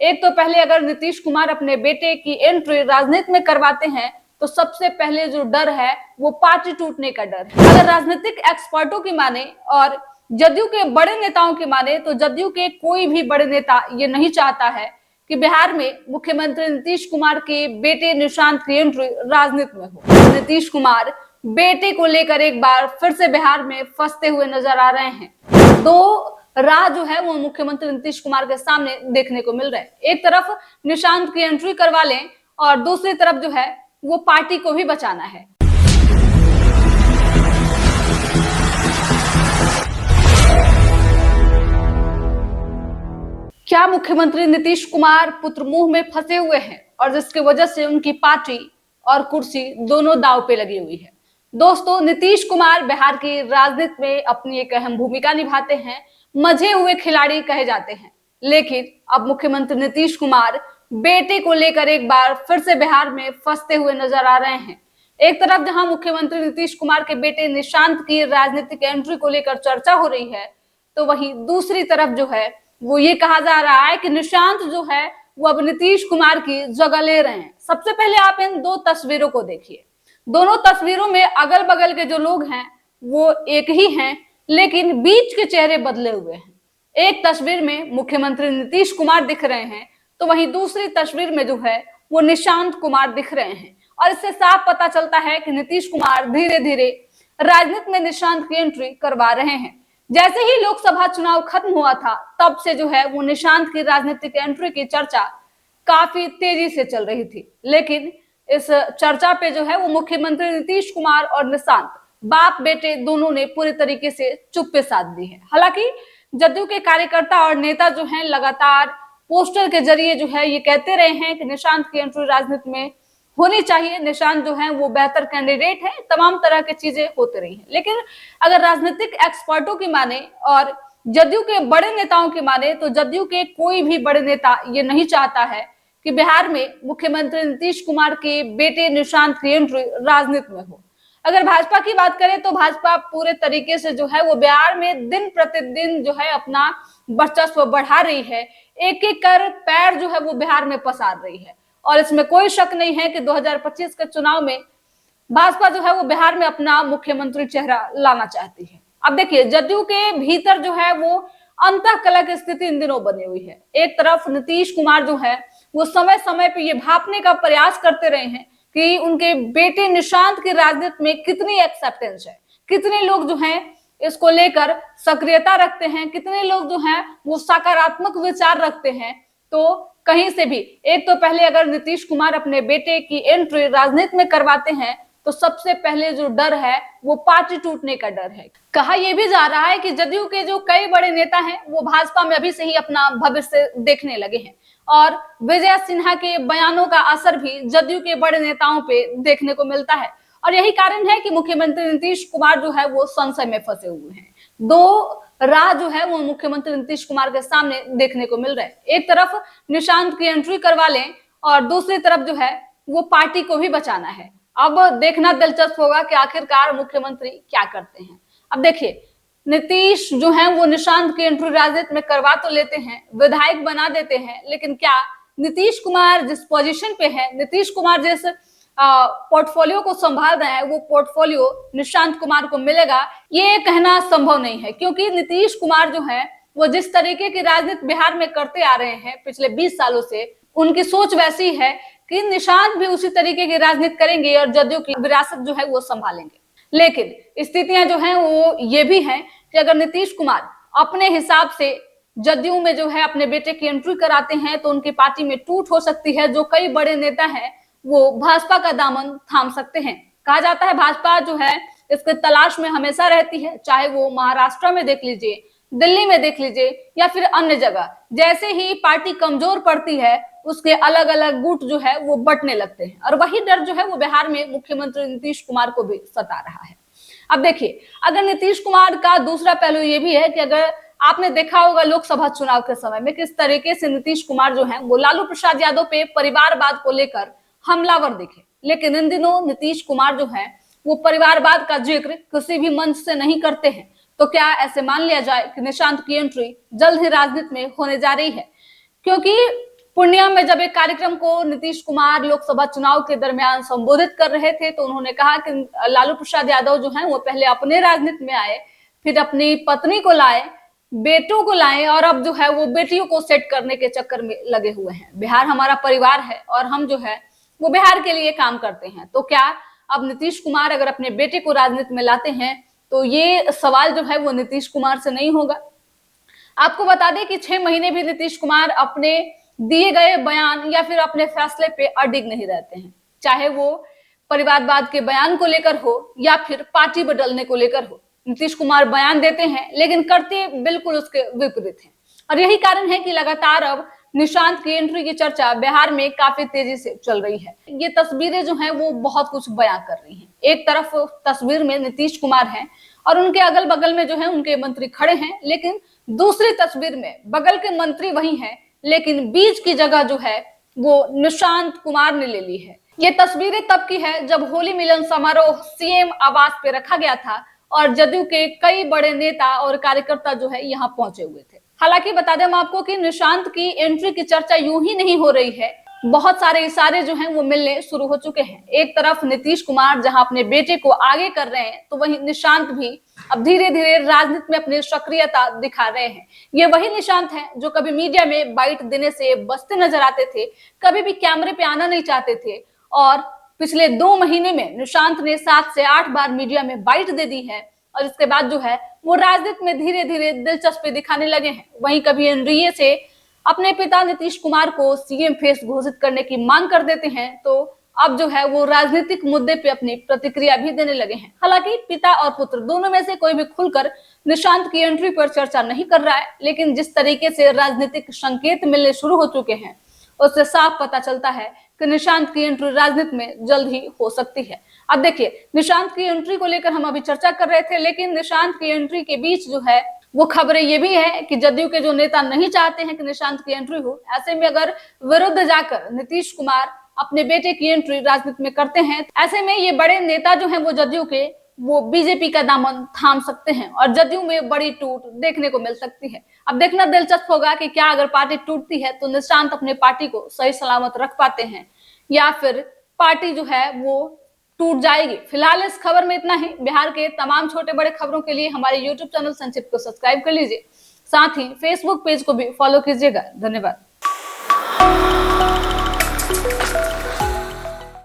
एक तो पहले अगर नीतीश कुमार अपने बेटे की एंट्री राजनीति में करवाते हैं तो सबसे पहले जो डर है वो पार्टी टूटने का डर है। अगर राजनीतिक एक्सपर्टों की माने और जदयू के बड़े नेताओं की माने तो जदयू के कोई भी बड़े नेता ये नहीं चाहता है कि बिहार में मुख्यमंत्री नीतीश कुमार के बेटे निशांत की एंट्री राजनीति में हो। नीतीश कुमार बेटे को लेकर एक बार फिर से बिहार में फंसते हुए नजर आ रहे हैं। दो राह जो है वो मुख्यमंत्री नीतीश कुमार के सामने देखने को मिल रहा है। एक तरफ निशांत की एंट्री करवा लें और दूसरी तरफ जो है वो पार्टी को भी बचाना है। क्या मुख्यमंत्री नीतीश कुमार पुत्र मुंह में फंसे हुए हैं और जिसकी वजह से उनकी पार्टी और कुर्सी दोनों दांव पे लगी हुई है। दोस्तों, नीतीश कुमार बिहार की राजनीति में अपनी एक अहम भूमिका निभाते हैं, मंझे हुए खिलाड़ी कहे जाते हैं। लेकिन अब मुख्यमंत्री नीतीश कुमार बेटे को लेकर एक बार फिर से बिहार में फंसते हुए नजर आ रहे हैं। एक तरफ जहां मुख्यमंत्री नीतीश कुमार के बेटे निशांत की राजनीतिक एंट्री को लेकर चर्चा हो रही है, तो वहीं दूसरी तरफ जो है वो ये कहा जा रहा है कि निशांत जो है वो अब नीतीश कुमार की जगह ले रहे हैं। सबसे पहले आप इन दो तस्वीरों को देखिए। दोनों तस्वीरों में अगल बगल के जो लोग हैं वो एक ही हैं, लेकिन बीच के चेहरे बदले हुए हैं। एक तस्वीर में मुख्यमंत्री नीतीश कुमार दिख रहे हैं तो वहीं दूसरी तस्वीर में जो है वो निशांत कुमार दिख रहे हैं। और इससे साफ पता चलता है कि नीतीश कुमार धीरे धीरे राजनीति में निशांत की एंट्री करवा रहे हैं। जैसे ही लोकसभा चुनाव खत्म हुआ था तब से जो है वो निशांत की राजनीतिक एंट्री की चर्चा काफी तेजी से चल रही थी। लेकिन इस चर्चा पे जो है वो मुख्यमंत्री नीतीश कुमार और निशांत बाप बेटे दोनों ने पूरे तरीके से चुप्पी साध दी है। हालांकि जदयू के कार्यकर्ता और नेता जो हैं लगातार पोस्टर के जरिए जो है ये कहते रहे हैं कि निशांत की एंट्री राजनीति में होनी चाहिए, निशांत जो है वो बेहतर कैंडिडेट है, तमाम तरह की चीजें होती रही हैं। लेकिन अगर राजनीतिक एक्सपर्टों की माने और जदयू के बड़े नेताओं की माने तो जदयू के कोई भी बड़े नेता ये नहीं चाहता है कि बिहार में मुख्यमंत्री नीतीश कुमार के बेटे निशांत की एंट्री राजनीति में हो। अगर भाजपा की बात करें तो भाजपा पूरे तरीके से जो है वो बिहार में दिन प्रतिदिन जो है अपना वर्चस्व बढ़ा रही है, एक एक कर पैर जो है वो बिहार में पसार रही है। और इसमें कोई शक नहीं है कि 2025 के चुनाव में भाजपा जो है वो बिहार में अपना मुख्यमंत्री चेहरा लाना चाहती है। अब देखिए, जदयू के भीतर जो है वो अंतःकलह की स्थिति इन दिनों बनी हुई है। एक तरफ नीतीश कुमार जो है वो समय समय पे ये भांपने का प्रयास करते रहे हैं कि उनके बेटे निशांत की राजनीति में कितनी एक्सेप्टेंस है, कितने लोग जो हैं इसको लेकर सक्रियता रखते हैं, कितने लोग जो हैं वो सकारात्मक विचार रखते हैं। तो कहीं से भी एक तो पहले अगर नीतीश कुमार अपने बेटे की एंट्री राजनीति में करवाते हैं तो सबसे पहले जो डर है वो पार्टी टूटने का डर है। कहा यह भी जा रहा है कि जदयू के जो कई बड़े नेता हैं वो भाजपा में अभी से ही अपना भविष्य देखने लगे हैं और विजय सिन्हा के बयानों का असर भी जदयू के बड़े नेताओं पे देखने को मिलता है। और यही कारण है कि मुख्यमंत्री नीतीश कुमार जो है वो संशय में फंसे हुए हैं। दो राह जो है वो मुख्यमंत्री नीतीश कुमार के सामने देखने को मिल रहा है। एक तरफ निशांत की एंट्री करवा लें और दूसरी तरफ जो है वो पार्टी को भी बचाना है। अब देखना दिलचस्प होगा कि आखिरकार मुख्यमंत्री क्या करते हैं। अब देखिए, नीतीश जो है वो निशांत की एंट्री राजनीति में करवा तो लेते हैं, विधायक बना देते हैं, लेकिन क्या नीतीश कुमार जिस पोजीशन पे है, नीतीश कुमार जिस पोर्टफोलियो को संभाल रहे हैं वो पोर्टफोलियो निशांत कुमार को मिलेगा, ये कहना संभव नहीं है। क्योंकि नीतीश कुमार जो है वो जिस तरीके की राजनीति बिहार में करते आ रहे हैं पिछले 20 सालों से, उनकी सोच वैसी है कि निशांत भी उसी तरीके की राजनीति करेंगे और जदयू की विरासत जो है वो संभालेंगे। लेकिन स्थितियां जो है वो ये भी हैं कि अगर नीतीश कुमार अपने हिसाब से जदयू में जो है अपने बेटे की एंट्री कराते हैं तो उनकी पार्टी में टूट हो सकती है। जो कई बड़े नेता हैं वो भाजपा का दामन थाम सकते हैं। कहा जाता है भाजपा जो है इसके तलाश में हमेशा रहती है, चाहे वो महाराष्ट्र में देख लीजिए, दिल्ली में देख लीजिए या फिर अन्य जगह। जैसे ही पार्टी कमजोर पड़ती है उसके अलग अलग गुट जो है वो बंटने लगते हैं और वही डर जो है वो बिहार में मुख्यमंत्री नीतीश कुमार को भी सता रहा है। अब देखिए, अगर नीतीश कुमार का दूसरा पहलू ये भी है कि अगर आपने देखा होगा लोकसभा चुनाव के समय में किस तरीके से नीतीश कुमार जो है वो लालू प्रसाद यादव पे परिवारवाद को लेकर हमलावर दिखे, लेकिन इन दिनों नीतीश कुमार जो है वो परिवारवाद का जिक्र किसी भी मंच से नहीं करते हैं। तो क्या ऐसे मान लिया जाए कि निशांत की एंट्री जल्द ही राजनीति में होने जा रही है? क्योंकि पूर्णिया में जब एक कार्यक्रम को नीतीश कुमार लोकसभा चुनाव के दरमियान संबोधित कर रहे थे तो उन्होंने कहा कि लालू प्रसाद यादव जो हैं वो पहले अपने राजनीति में आए, फिर अपनी पत्नी को लाए, बेटों को लाए और अब जो है वो बेटियों को सेट करने के चक्कर में लगे हुए हैं। बिहार हमारा परिवार है और हम जो है वो बिहार के लिए काम करते हैं। तो क्या अब नीतीश कुमार अगर अपने बेटे को राजनीति में लाते हैं तो ये सवाल जो है वो नीतीश कुमार से नहीं होगा। आपको बता दें कि 6 महीने भी नीतीश कुमार अपने दिए गए बयान या फिर अपने फैसले पे अडिग नहीं रहते हैं, चाहे वो परिवारवाद के बयान को लेकर हो या फिर पार्टी बदलने को लेकर हो। नीतीश कुमार बयान देते हैं लेकिन करते बिल्कुल उसके विपरीत हैं और यही कारण है कि लगातार अब निशांत की एंट्री की चर्चा बिहार में काफी तेजी से चल रही है। ये तस्वीरें जो हैं वो बहुत कुछ बयां कर रही हैं। एक तरफ तस्वीर में नीतीश कुमार हैं और उनके अगल बगल में जो है उनके मंत्री खड़े हैं, लेकिन दूसरी तस्वीर में बगल के मंत्री वही हैं लेकिन बीच की जगह जो है वो निशांत कुमार ने ले ली है। ये तस्वीरें तब की है जब होली मिलन समारोह सीएम आवास पे रखा गया था और जदयू के कई बड़े नेता और कार्यकर्ता जो है यहाँ पहुंचे हुए थे। हालांकि बता दें हम आपको कि निशांत की एंट्री की चर्चा यूं ही नहीं हो रही है, बहुत सारे इशारे जो हैं वो मिलने शुरू हो चुके हैं। एक तरफ नीतीश कुमार जहां अपने बेटे को आगे कर रहे हैं तो वहीं निशांत भी अब धीरे धीरे राजनीति में अपनी सक्रियता दिखा रहे हैं। ये वही निशांत हैं जो कभी मीडिया में बाइट देने से बचते नजर आते थे, कभी भी कैमरे पे आना नहीं चाहते थे और पिछले 2 महीने में निशांत ने 7 से 8 बार मीडिया में बाइट दे दी है और इसके बाद जो है वो राजनीति में धीरे धीरे दिलचस्पी दिखाने लगे हैं। वहीं कभी एनडीए से अपने पिता नीतीश कुमार को सीएम फेस घोषित करने की मांग कर देते हैं तो अब जो है वो राजनीतिक मुद्दे पे अपनी प्रतिक्रिया भी देने लगे हैं। हालांकि पिता और पुत्र दोनों में से कोई भी खुलकर निशांत की एंट्री पर चर्चा नहीं कर रहा है, लेकिन जिस तरीके से राजनीतिक संकेत मिलने शुरू हो चुके हैं उससे साफ पता चलता है कि निशांत की एंट्री राजनीति में जल्द ही हो सकती है। अब देखिए, निशांत की एंट्री को लेकर हम अभी चर्चा कर रहे थे, लेकिन निशांत की एंट्री के बीच जो है वो खबरें ये भी है कि जदयू के जो नेता नहीं चाहते हैं कि निशांत की एंट्री हो, ऐसे में अगर विरुद्ध जाकर नीतीश कुमार अपने बेटे की एंट्री राजनीति में करते हैं, ऐसे में ये बड़े नेता जो हैं वो जदयू के वो बीजेपी का दामन थाम सकते हैं और जदयू में बड़ी टूट देखने को मिल सकती है। अब देखना दिलचस्प होगा कि क्या अगर पार्टी टूटती है तो निशांत अपने पार्टी को सही सलामत रख पाते हैं या फिर पार्टी जो है वो टूट जाएगी। फिलहाल इस खबर में इतना ही। बिहार के तमाम छोटे बड़े खबरों के लिए हमारे यूट्यूब चैनल संक्षिप्त को सब्सक्राइब कर लीजिए, साथ ही फेसबुक पेज को भी फॉलो कीजिएगा। धन्यवाद।